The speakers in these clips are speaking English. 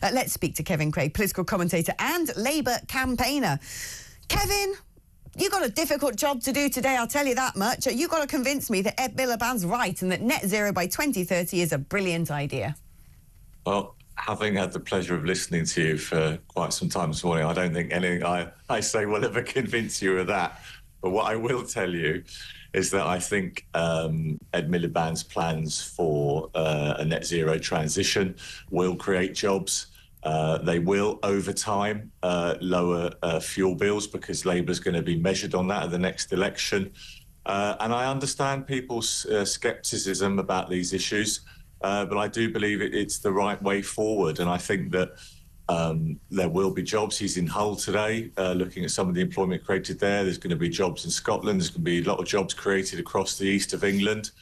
Let's speak to Kevin Craig, political commentator and Labour campaigner. Kevin, you got a difficult job to do today, I'll tell you that much. You've got to convince me that Ed Miliband's right and that net zero by 2030 is a brilliant idea. Well, having had the pleasure of listening to you for quite some time this morning, I don't think anything I say will ever convince you of that. But what I will tell you is that I think Ed Miliband's plans for a net zero transition will create jobs. They will, over time, lower fuel bills because Labour's going to be measured on that at the next election. And I understand people's scepticism about these issues, but I do believe it's the right way forward. And I think that there will be jobs. He's in Hull today, looking at some of the employment created there. There's going to be jobs in Scotland. There's going to be a lot of jobs created across the east of England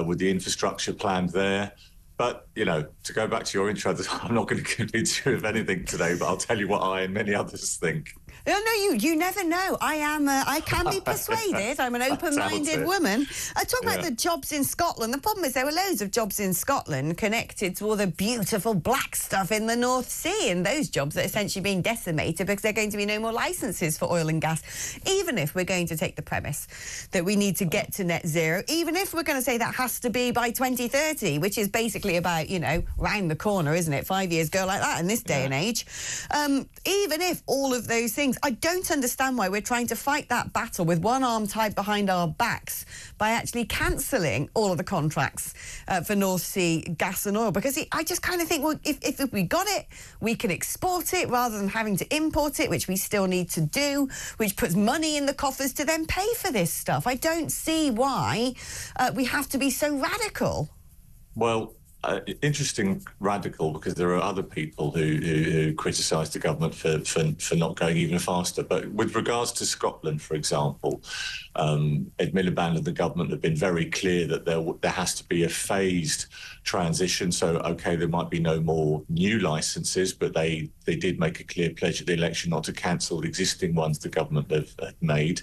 with the infrastructure planned there. But, you know, to go back to your intro, I'm not going to convince you of anything today, but I'll tell you what I and many others think. No, you never know. I can be persuaded. I'm an open-minded woman. Talk about the jobs in Scotland. The problem is there were loads of jobs in Scotland connected to all the beautiful black stuff in the North Sea, and those jobs are essentially being decimated because there are going to be no more licences for oil and gas. Even if we're going to take the premise that we need to get to net zero, even if we're going to say that has to be by 2030, which is basically about, you know, round the corner, isn't it? 5 years go like that in this day and age. Even if all of those things, I don't understand why we're trying to fight that battle with one arm tied behind our backs by actually cancelling all of the contracts for North Sea gas and oil, because I just kind of think, well, if we got it, we can export it rather than having to import it, which we still need to do, which puts money in the coffers to then pay for this stuff. I don't see why we have to be so radical. Well, interesting radical, because there are other people who criticise the government for not going even faster. But with regards to Scotland, for example, Ed Miliband and the government have been very clear that there has to be a phased transition. So, OK, there might be no more new licences, but they did make a clear pledge at the election not to cancel the existing ones the government have made.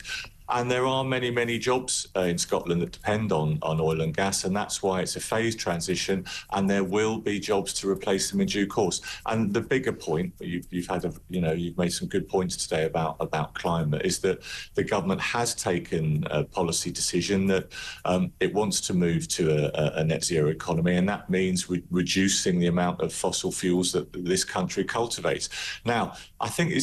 And there are many, many jobs in Scotland that depend on oil and gas, and that's why it's a phased transition, and there will be jobs to replace them in due course. And the bigger point, you've made some good points today about climate, is that the government has taken a policy decision that it wants to move to a net zero economy, and that means reducing the amount of fossil fuels that this country cultivates. Now, I think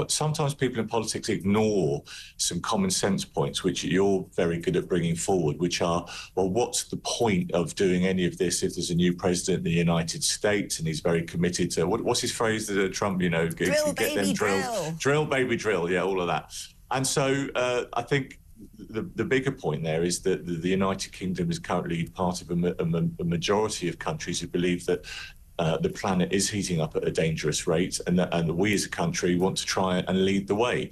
sometimes people in politics ignore some common sense points, which you're very good at bringing forward, which are, well, what's the point of doing any of this if there's a new president in the United States and he's very committed to, what's his phrase that Trump, drill, baby, drill. Drill, baby, drill, yeah, all of that. And so I think the bigger point there is that the United Kingdom is currently part of a majority of countries who believe that the planet is heating up at a dangerous rate, and we as a country want to try and lead the way.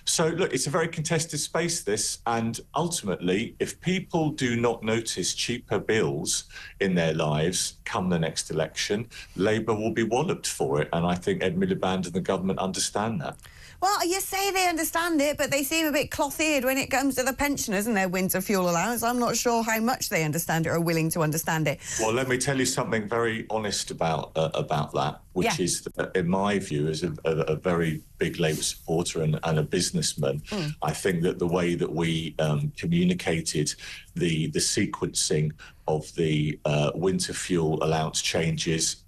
So, look, it's a very contested space, this, and ultimately, if people do not notice cheaper bills in their lives come the next election, Labour will be walloped for it, and I think Ed Miliband and the government understand that. Well, you say they understand it, but they seem a bit cloth-eared when it comes to the pensioners and their winter fuel allowance. I'm not sure how much they understand it or are willing to understand it. Well, let me tell you something very honest about that, which is that, in my view, as a very big Labour supporter and a businessman, I think that the way that we communicated the sequencing of the winter fuel allowance changes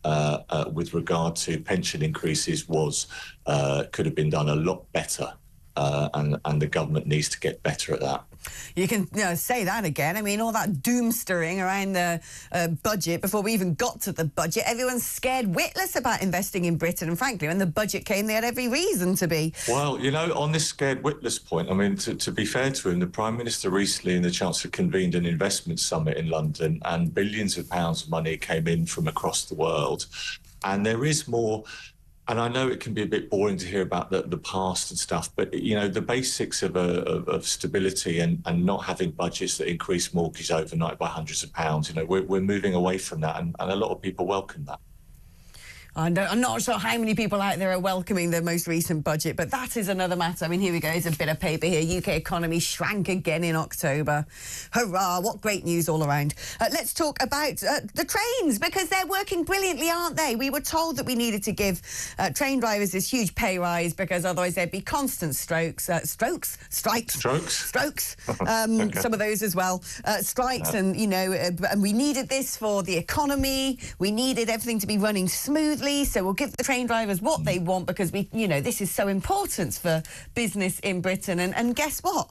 with regard to pension increases could have been done a lot better, and the government needs to get better at that. You can say that again. I mean, all that doomstering around the budget before we even got to the budget. Everyone's scared witless about investing in Britain. And frankly, when the budget came, they had every reason to be. Well, on this scared witless point, I mean, to be fair to him, the Prime Minister recently and the Chancellor convened an investment summit in London, and billions of pounds of money came in from across the world. And there is more. And I know it can be a bit boring to hear about the past and stuff, but, the basics of stability and not having budgets that increase mortgages overnight by hundreds of pounds, we're moving away from that, and a lot of people welcome that. I'm not sure how many people out there are welcoming the most recent budget, but that is another matter. I mean, here we go. Here's a bit of paper here. UK economy shrank again in October. Hurrah, what great news all around. Let's talk about the trains, because they're working brilliantly, aren't they? We were told that we needed to give train drivers this huge pay rise because otherwise there'd be constant strikes. Okay. Some of those as well. Strikes, and, you know, and we needed this for the economy. We needed everything to be running smoothly. So we'll give the train drivers what they want because this is so important for business in Britain. And guess what?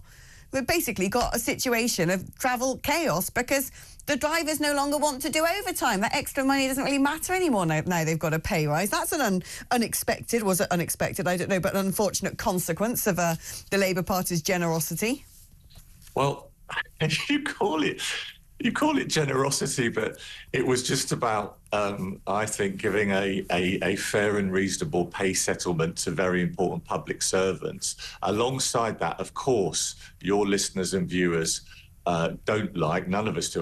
We've basically got a situation of travel chaos because the drivers no longer want to do overtime. That extra money doesn't really matter anymore now they've got a pay rise. That's an unexpected, was it unexpected? I don't know, but an unfortunate consequence of the Labour Party's generosity. Well, you call it generosity, but it was just about, I think, giving a fair and reasonable pay settlement to very important public servants. Alongside that, of course, your listeners and viewers don't like, none of us do.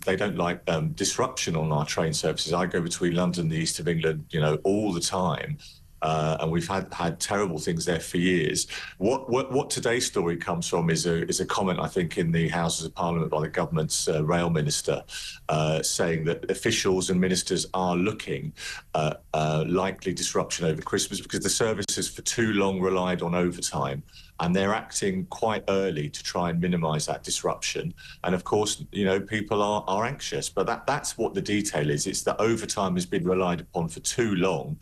They don't like disruption on our train services. I go between London and the east of England, all the time. And we've had terrible things there for years. What today's story comes from is a comment, I think, in the Houses of Parliament by the government's rail minister, saying that officials and ministers are looking at likely disruption over Christmas because the service has for too long relied on overtime. And they're acting quite early to try and minimise that disruption. And of course, people are anxious. But that's what the detail is. It's that overtime has been relied upon for too long.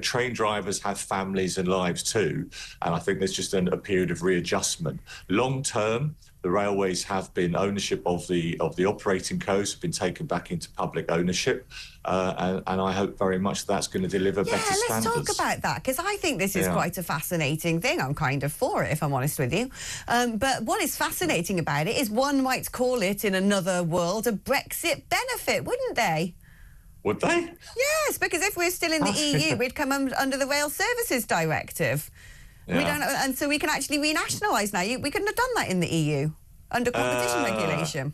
Train drivers have families and lives too. And I think there's just a period of readjustment. Long term, the railways have been ownership of the operating codes have been taken back into public ownership, and I hope very much that's going to deliver better standards. Let's talk about that, because I think this is quite a fascinating thing. I'm kind of for it, if I'm honest with you. But what is fascinating about it is one might call it, in another world, a Brexit benefit, wouldn't they? Would they? Yes, because if we're still in the EU, we'd come under the Rail Services Directive. Yeah. We don't, and so we can actually renationalise now. We couldn't have done that in the EU under competition regulation.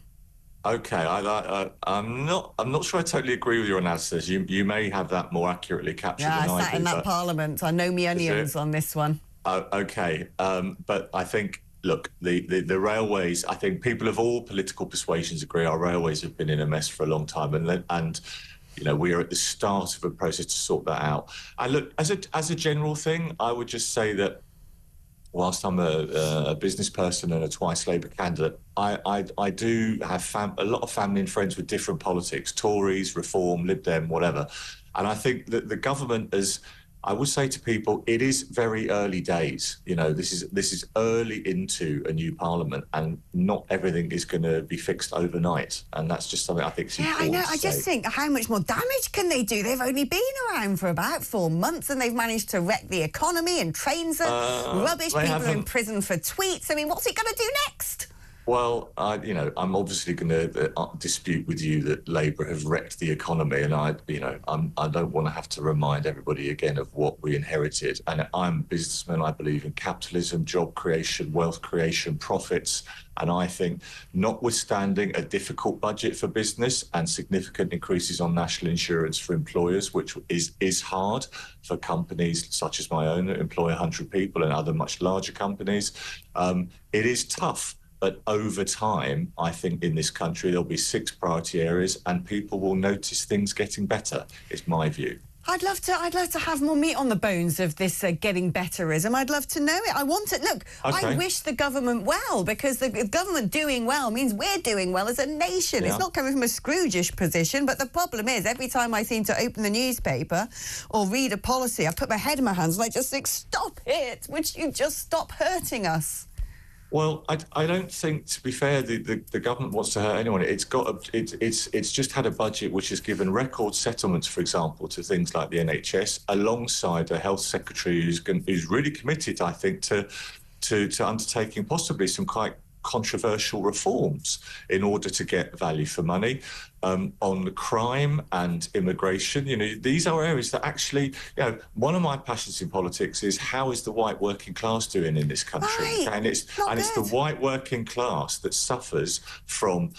Okay, I'm not sure I totally agree with your analysis. You may have that more accurately captured than I do. I sat in that Parliament. I know me onions on this one. Okay, but I think, look, the railways, I think people of all political persuasions agree our railways have been in a mess for a long time, and we are at the start of a process to sort that out. And look, as a general thing, I would just say that whilst I'm a business person and a twice Labour candidate, I do have a lot of family and friends with different politics, Tories, Reform, Lib Dem, whatever. And I think that the government I would say to people, it is very early days. This is early into a new parliament, and not everything is going to be fixed overnight. And that's just something I think is important. I know. I just think, how much more damage can they do? They've only been around for about 4 months, and they've managed to wreck the economy, and trains are rubbish. People are in prison for tweets. I mean, what's it going to do next? Well, I'm obviously going to dispute with you that Labour have wrecked the economy, and I don't want to have to remind everybody again of what we inherited. And I'm a businessman. I believe in capitalism, job creation, wealth creation, profits. And I think, notwithstanding a difficult budget for business and significant increases on national insurance for employers, which is hard for companies such as my own that employ 100 people and other much larger companies, it is tough. But over time, I think in this country, there'll be 6 priority areas and people will notice things getting better, is my view. I'd love to have more meat on the bones of this getting betterism. I'd love to know it. I want it. Look, okay. I wish the government well, because the government doing well means we're doing well as a nation. Yeah. It's not coming from a Scrooge-ish position, but the problem is every time I seem to open the newspaper or read a policy, I put my head in my hands and I just think, stop it. Would you just stop hurting us? Well, I don't think, to be fair, the government wants to hurt anyone. It's just had a budget which has given record settlements, for example, to things like the NHS, alongside a health secretary who's really committed, I think, to undertaking possibly some quite controversial reforms in order to get value for money. on crime and immigration. These are areas that actually, one of my passions in politics is how is the white working class doing in this country? Right. And it's the white working class that suffers from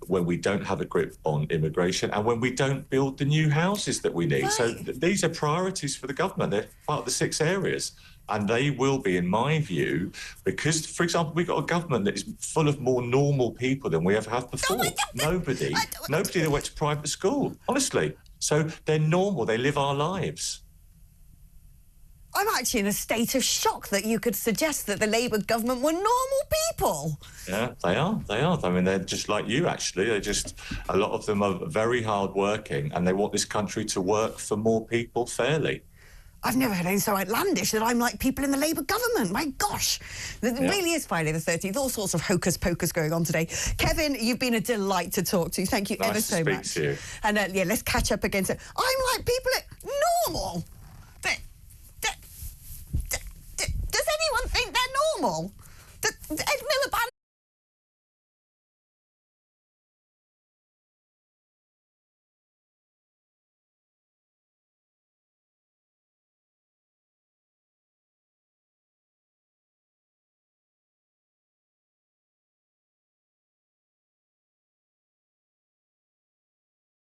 when we don't have a grip on immigration and when we don't build the new houses that we need. Right. So these are priorities for the government. They're part of the 6 areas. And they will be, in my view, because, for example, we've got a government that is full of more normal people than we ever have before. Nobody that went to private school, honestly. So they're normal. They live our lives. I'm actually in a state of shock that you could suggest that the Labour government were normal people. Yeah, they are. I mean, they're just like you, actually. A lot of them are very hard-working, and they want this country to work for more people fairly. I've never heard anything so outlandish that I'm like people in the Labour government. My gosh. It really is Friday the 13th. All sorts of hocus-pocus going on today. Kevin, you've been a delight to talk to. Thank you ever so much. Nice to speak to you. And, let's catch up again. So I'm like people normal. Does anyone think they're normal? Ed Miliband